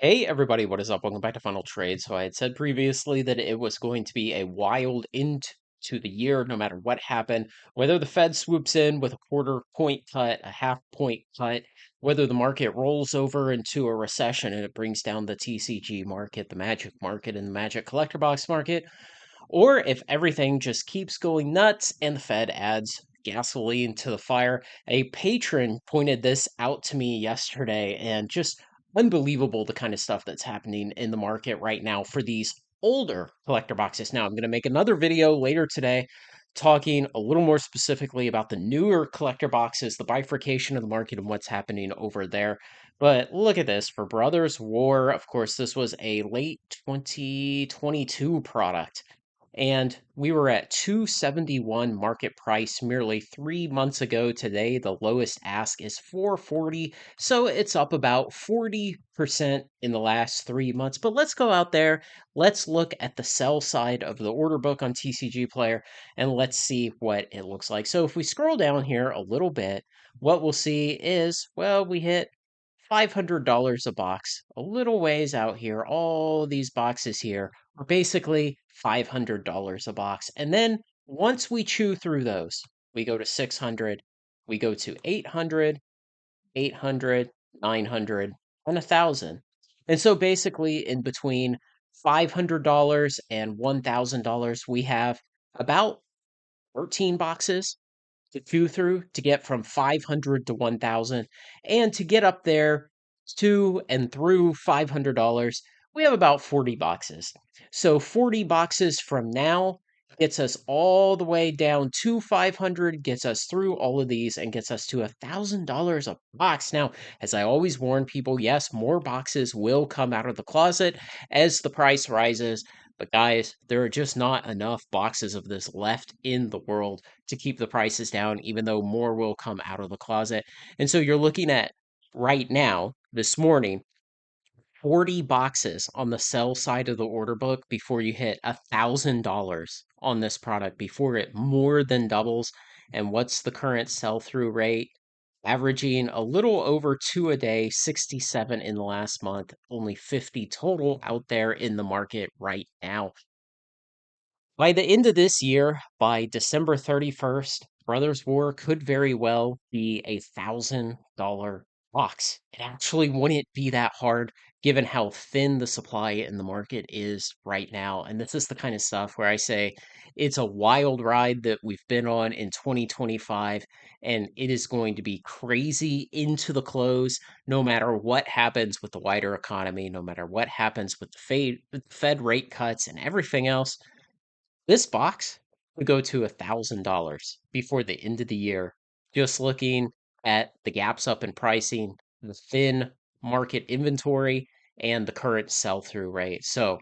Hey everybody, what is up? Welcome back to Final Trade. So I had said previously that it was going to be a wild end to the year, no matter what happened, whether the Fed swoops in with a quarter point cut, a half point cut, whether the market rolls over into a recession and it brings down the TCG market, the magic market, and the magic collector box market, or if everything just keeps going nuts and the Fed adds gasoline to the fire. A patron pointed this out to me yesterday, and just unbelievable the kind of stuff that's happening in the market right now for these older collector boxes. Now, I'm going to make another video later today talking a little more specifically about the newer collector boxes, the bifurcation of the market, and what's happening over there. But look at this for Brothers War. Of course, this was a late 2022 product, and we were at 271 market price merely 3 months ago. Today, the lowest ask is 440. So it's up about 40% in the last 3 months. But let's go out there. Let's look at the sell side of the order book on TCG Player and let's see what it looks like. So if we scroll down here a little bit, what we'll see is, well, we hit $500 a box, a little ways out here. All these boxes here are basically $500 a box. And then once we chew through those, we go to 600, we go to 800, 800, 900, and 1,000. And so basically in between $500 and $1,000, we have about 13 boxes to chew through to get from 500 to 1,000, and to get up there to and through $500, we have about 40 boxes. So 40 boxes from now gets us all the way down to 500, gets us through all of these, and gets us to $1,000 a box. Now, as I always warn people, yes, more boxes will come out of the closet as the price rises. But guys, there are just not enough boxes of this left in the world to keep the prices down, even though more will come out of the closet. And so you're looking at right now, this morning, 40 boxes on the sell side of the order book before you hit $1,000 on this product, before it more than doubles. And what's the current sell through rate? Averaging a little over two a day, 67 in the last month, only 50 total out there in the market right now. By the end of this year, by December 31st, Brothers War could very well be $1,000 box. It actually wouldn't be that hard given how thin the supply in the market is right now. And this is the kind of stuff where I say it's a wild ride that we've been on in 2025, and it is going to be crazy into the close no matter what happens with the wider economy, no matter what happens with the Fed rate cuts and everything else. This box would go to $1,000 before the end of the year. Just looking at the gaps up in pricing, the thin market inventory, and the current sell-through rate. So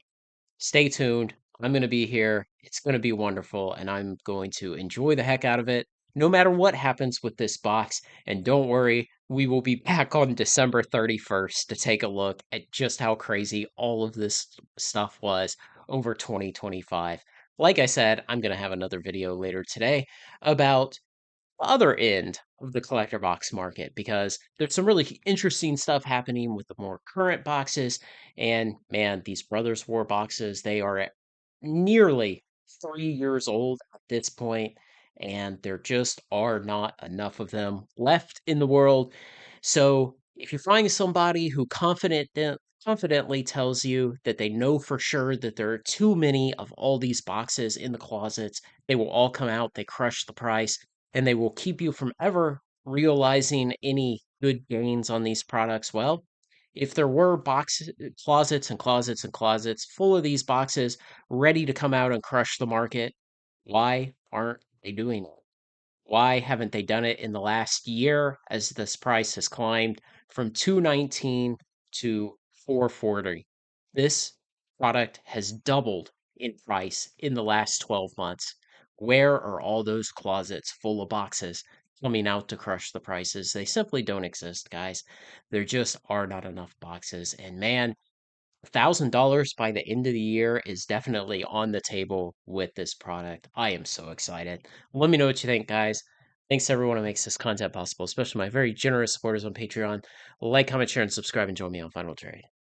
stay tuned. I'm going to be here. It's going to be wonderful, and I'm going to enjoy the heck out of it, no matter what happens with this box. And don't worry, we will be back on December 31st to take a look at just how crazy all of this stuff was over 2025. Like I said, I'm going to have another video later today about the other end of the collector box market, because there's some really interesting stuff happening with the more current boxes. And man, these Brothers War boxes, they are at nearly 3 years old at this point, and there just are not enough of them left in the world. So if you find somebody who confidently tells you that they know for sure that there are too many of all these boxes in the closets, they will all come out, they crush the price, and they will keep you from ever realizing any good gains on these products. Well, if there were closets and closets and closets full of these boxes ready to come out and crush the market, why aren't they doing it? Why haven't they done it in the last year as this price has climbed from 219 to 440? This product has doubled in price in the last 12 months. Where are all those closets full of boxes coming out to crush the prices? They simply don't exist, guys. There just are not enough boxes. And man, $1,000 by the end of the year is definitely on the table with this product. I am so excited. Let me know what you think, guys. Thanks to everyone who makes this content possible, especially my very generous supporters on Patreon. Like, comment, share, and subscribe, and join me on Final Trade.